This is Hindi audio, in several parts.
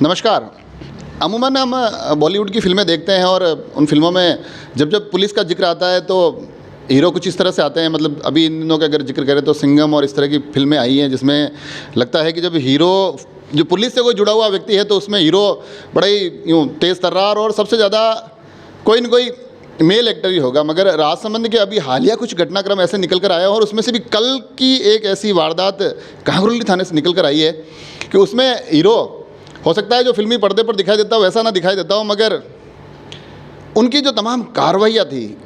नमस्कार। अमूमन हम बॉलीवुड की फ़िल्में देखते हैं और उन फ़िल्मों में जब जब पुलिस का जिक्र आता है तो हीरो कुछ इस तरह से आते हैं। मतलब अभी इन दिनों का अगर जिक्र करें तो सिंघम और इस तरह की फ़िल्में आई हैं जिसमें लगता है कि जब हीरो जो पुलिस से कोई जुड़ा हुआ व्यक्ति है तो उसमें हीरो बड़ा ही यूँ तेज़ तर्रार और सबसे ज़्यादा कोई न कोई मेल एक्टर ही होगा। मगर राजसमंद के अभी हालिया कुछ घटनाक्रम ऐसे निकल कर आया और उसमें से भी कल की एक ऐसी वारदात कांकरोली थाने से निकल कर आई है कि उसमें हीरो हो सकता है जो फिल्मी पर्दे पर दिखाई देता हो वैसा ना दिखाई देता हो, मगर उनकी जो तमाम कार्रवाइयाँ थी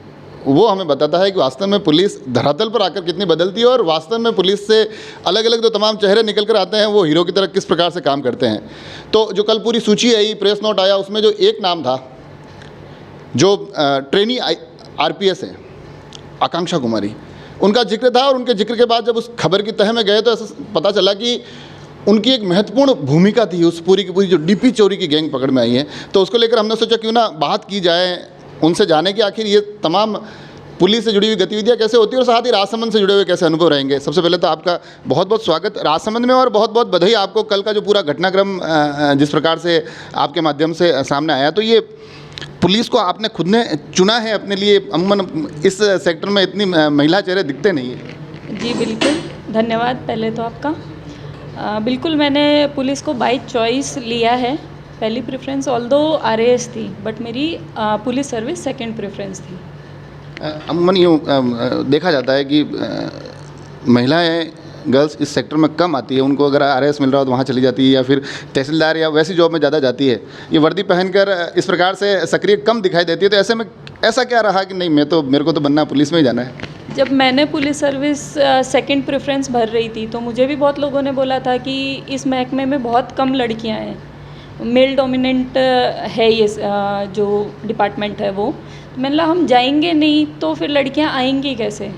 वो हमें बताता है कि वास्तव में पुलिस धरातल पर आकर कितनी बदलती है और वास्तव में पुलिस से अलग अलग जो तमाम चेहरे निकल कर आते हैं वो हीरो की तरह किस प्रकार से काम करते हैं। तो जो कल पूरी सूची आई, प्रेस नोट आया, उसमें जो एक नाम था जो ट्रेनी आरपीएस है आकांक्षा कुमारी, उनका जिक्र था और उनके जिक्र के बाद जब उस खबर की तह में गए तो ऐसा पता चला कि उनकी एक महत्वपूर्ण भूमिका थी उस पूरी की पूरी जो डीपी चोरी की गैंग पकड़ में आई है। तो उसको लेकर हमने सोचा क्यों ना बात की जाए, उनसे जाने कि आखिर ये तमाम पुलिस से जुड़ी हुई गतिविधियाँ कैसे होती है और साथ ही राजसमंद से जुड़े हुए कैसे अनुभव रहेंगे। सबसे पहले तो आपका बहुत बहुत स्वागत राजसमंद में और बहुत बहुत बधाई आपको कल का जो पूरा घटनाक्रम जिस प्रकार से आपके माध्यम से सामने आया। तो ये पुलिस को आपने खुद ने चुना है अपने लिए, अमूमन इस सेक्टर में इतनी महिला चेहरे दिखते नहीं है। जी बिल्कुल, धन्यवाद पहले तो आपका। बिल्कुल मैंने पुलिस को बाय चॉइस लिया है। पहली प्रेफरेंस ऑल्दो आरएएस थी बट मेरी पुलिस सर्विस सेकंड प्रेफरेंस थी। अमूमन यूँ देखा जाता है कि महिलाएं गर्ल्स इस सेक्टर में कम आती है, उनको अगर आरएएस मिल रहा हो तो वहाँ चली जाती है या फिर तहसीलदार या वैसी जॉब में ज़्यादा जाती है। ये वर्दी पहनकर इस प्रकार से सक्रिय कम दिखाई देती है। तो ऐसे में ऐसा क्या रहा कि नहीं मेरे को तो बनना पुलिस में ही जाना है? जब मैंने पुलिस सर्विस सेकंड प्रेफरेंस भर रही थी तो मुझे भी बहुत लोगों ने बोला था कि इस महकमे में बहुत कम लड़कियां हैं, मेल डोमिनेंट है ये जो डिपार्टमेंट है वो। तो मैंने कहा हम जाएंगे नहीं तो फिर लड़कियां आएंगी कैसे?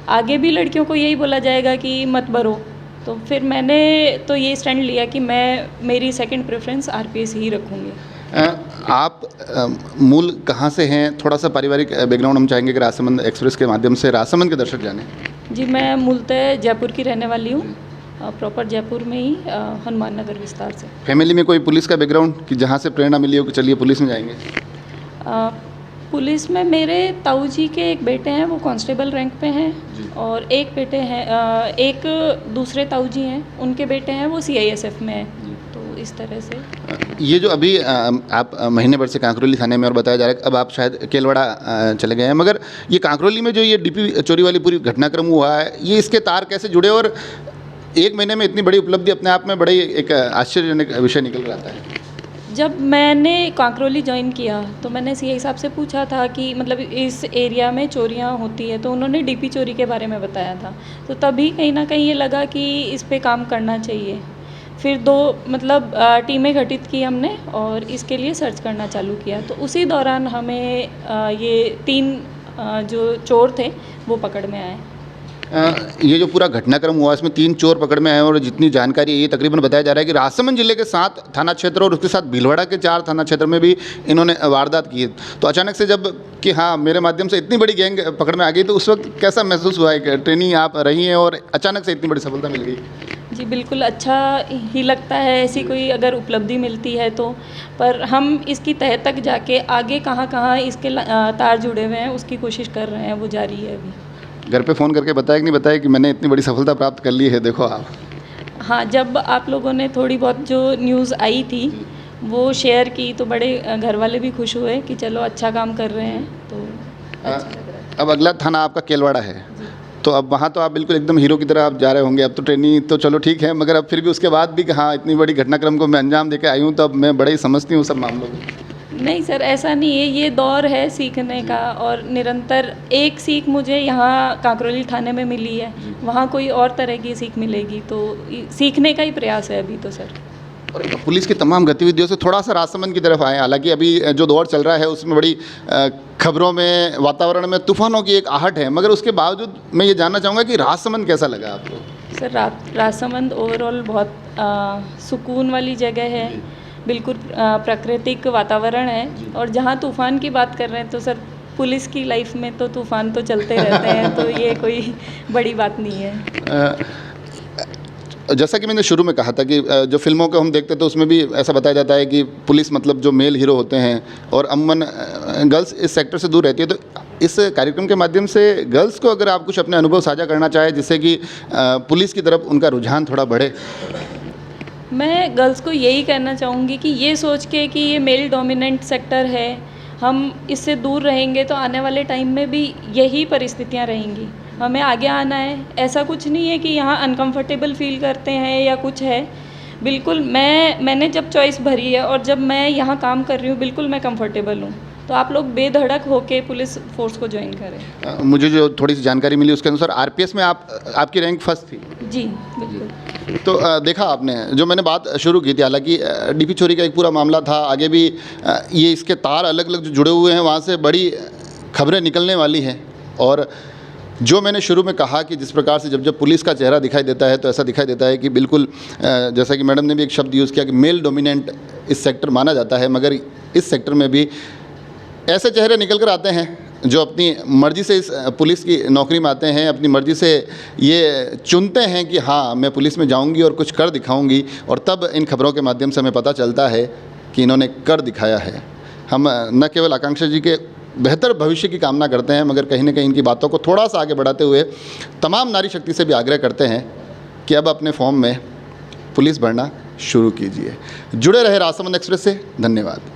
आगे भी लड़कियों को यही बोला जाएगा कि मत भरो। तो फिर मैंने तो ये स्टैंड लिया कि मेरी सेकंड प्रेफरेंस आरपीएस ही रखूँगी। आप मूल कहाँ से हैं? थोड़ा सा पारिवारिक बैकग्राउंड हम चाहेंगे कि राजसमंद एक्सप्रेस के माध्यम से राजसमंद के दर्शक जाने। जी मैं मूलतः जयपुर की रहने वाली हूँ, प्रॉपर जयपुर में ही हनुमान नगर विस्तार से। फैमिली में कोई पुलिस का बैकग्राउंड कि जहाँ से प्रेरणा मिली हो कि चलिए पुलिस में जाएंगे? पुलिस में मेरे ताऊ जी के एक बेटे हैं, वो कांस्टेबल रैंक पे हैं और एक बेटे हैं, एक दूसरे ताऊ जी हैं उनके बेटे हैं वो सीआईएसएफ में हैं। तो इस तरह से ये जो अभी आप महीने भर से कांकरोली थाने में और बताया जा रहा है अब आप शायद केलवाड़ा चले गए हैं, मगर ये कांकरोली में जो ये डीपी चोरी वाली पूरी घटनाक्रम हुआ है ये इसके तार कैसे जुड़े और एक महीने में इतनी बड़ी उपलब्धि अपने आप में बड़ी एक आश्चर्यजनक विषय निकल कर आता है। जब मैंने कांकरोली ज्वाइन किया तो मैंने सीआई साहब से पूछा था कि मतलब इस एरिया में चोरियां होती है, तो उन्होंने डीपी चोरी के बारे में बताया था। तो तभी कहीं ना कहीं ये लगा कि इस पे काम करना चाहिए। फिर दो टीमें गठित की हमने और इसके लिए सर्च करना चालू किया। तो उसी दौरान हमें ये 3 जो चोर थे वो पकड़ में आए। ये जो पूरा घटनाक्रम हुआ इसमें 3 चोर पकड़ में आए और जितनी जानकारी है ये तकरीबन बताया जा रहा है कि राजसमंद जिले के 7 थाना क्षेत्र और उसके साथ भीलवाड़ा के 4 थाना क्षेत्र में भी इन्होंने वारदात की है। तो अचानक से जब कि हाँ मेरे माध्यम से इतनी बड़ी गैंग पकड़ में आ गई तो उस वक्त कैसा महसूस हुआ है? ट्रेनिंग आप रही हैं और अचानक से इतनी बड़ी सफलता मिल गई। जी बिल्कुल अच्छा ही लगता है ऐसी कोई अगर उपलब्धि मिलती है तो, पर हम इसकी तह तक जाके आगे कहाँ कहाँ इसके तार जुड़े हुए हैं उसकी कोशिश कर रहे हैं, वो जारी है अभी। घर पे फ़ोन करके बताया कि नहीं बताया कि मैंने इतनी बड़ी सफलता प्राप्त कर ली है, देखो आप? हाँ, जब आप लोगों ने थोड़ी बहुत जो न्यूज़ आई थी वो शेयर की तो बड़े घर वाले भी खुश हुए कि चलो अच्छा काम कर रहे हैं, तो अच्छा लग रहा है। अब अगला थाना आपका केलवाड़ा है, तो अब वहाँ तो आप बिल्कुल एकदम हीरो की तरह आप जा रहे होंगे। अब तो ट्रेनिंग तो चलो ठीक है, मगर अब फिर भी उसके बाद भी हाँ इतनी बड़ी घटनाक्रम को मैं अंजाम देकर आई हूँ तो अब मैं बड़ा ही समझती हूँ सब मामलों को। नहीं सर, ऐसा नहीं है, ये दौर है सीखने का और निरंतर एक सीख मुझे यहाँ कांकरोली थाने में मिली है, वहाँ कोई और तरह की सीख मिलेगी, तो सीखने का ही प्रयास है अभी तो सर। और पुलिस की तमाम गतिविधियों से थोड़ा सा राजसमंद की तरफ आए। हालांकि अभी जो दौर चल रहा है उसमें बड़ी खबरों में वातावरण में तूफानों की एक आहट है, मगर उसके बावजूद मैं ये जानना चाहूँगा कि राजसमंद कैसा लगा आपको? सर राजसमंद ओवरऑल बहुत सुकून वाली जगह है, बिल्कुल प्राकृतिक वातावरण है। और जहाँ तूफ़ान की बात कर रहे हैं तो सर पुलिस की लाइफ में तो तूफ़ान तो चलते रहते हैं, तो ये कोई बड़ी बात नहीं है। जैसा कि मैंने शुरू में कहा था कि जो फिल्मों को हम देखते तो उसमें भी ऐसा बताया जाता है कि पुलिस मतलब जो मेल हीरो होते हैं और अमूमन गर्ल्स इस सेक्टर से दूर रहती है। तो इस कार्यक्रम के माध्यम से गर्ल्स को अगर आप कुछ अपने अनुभव साझा करना चाहें जिससे कि पुलिस की तरफ उनका रुझान थोड़ा बढ़े। मैं गर्ल्स को यही कहना चाहूँगी कि ये सोच के कि ये मेल डोमिनेंट सेक्टर है, हम इससे दूर रहेंगे तो आने वाले टाइम में भी यही परिस्थितियाँ रहेंगी। हमें आगे आना है, ऐसा कुछ नहीं है कि यहाँ अनकंफर्टेबल फील करते हैं या कुछ है। बिल्कुल मैंने जब चॉइस भरी है और जब मैं यहाँ काम कर रही हूँ बिल्कुल मैं कंफर्टेबल हूँ। तो आप लोग बेधड़क होके पुलिस फोर्स को ज्वाइन करें। मुझे जो थोड़ी सी जानकारी मिली उसके अनुसार आरपीएस में आपकी रैंक फर्स्ट थी। जी बिल्कुल। तो देखा आपने जो मैंने बात शुरू की थी, हालांकि डीपी चोरी का एक पूरा मामला था, आगे भी ये इसके तार अलग अलग जो जुड़े हुए हैं वहाँ से बड़ी खबरें निकलने वाली हैं। और जो मैंने शुरू में कहा कि जिस प्रकार से जब पुलिस का चेहरा दिखाई देता है तो ऐसा दिखाई देता है कि बिल्कुल जैसा कि मैडम ने भी एक शब्द यूज़ किया कि मेल डोमिनेंट इस सेक्टर माना जाता है, मगर इस सेक्टर में भी ऐसे चेहरे निकल कर आते हैं जो अपनी मर्ज़ी से इस पुलिस की नौकरी में आते हैं, अपनी मर्ज़ी से ये चुनते हैं कि हाँ मैं पुलिस में जाऊंगी और कुछ कर दिखाऊंगी, और तब इन खबरों के माध्यम से हमें पता चलता है कि इन्होंने कर दिखाया है। हम न केवल आकांक्षा जी के बेहतर भविष्य की कामना करते हैं, मगर कहीं ना कहीं इनकी बातों को थोड़ा सा आगे बढ़ाते हुए तमाम नारी शक्ति से भी आग्रह करते हैं कि अब अपने फॉर्म में पुलिस भरना शुरू कीजिए। जुड़े रहे राजसमंद एक्सप्रेस से। धन्यवाद।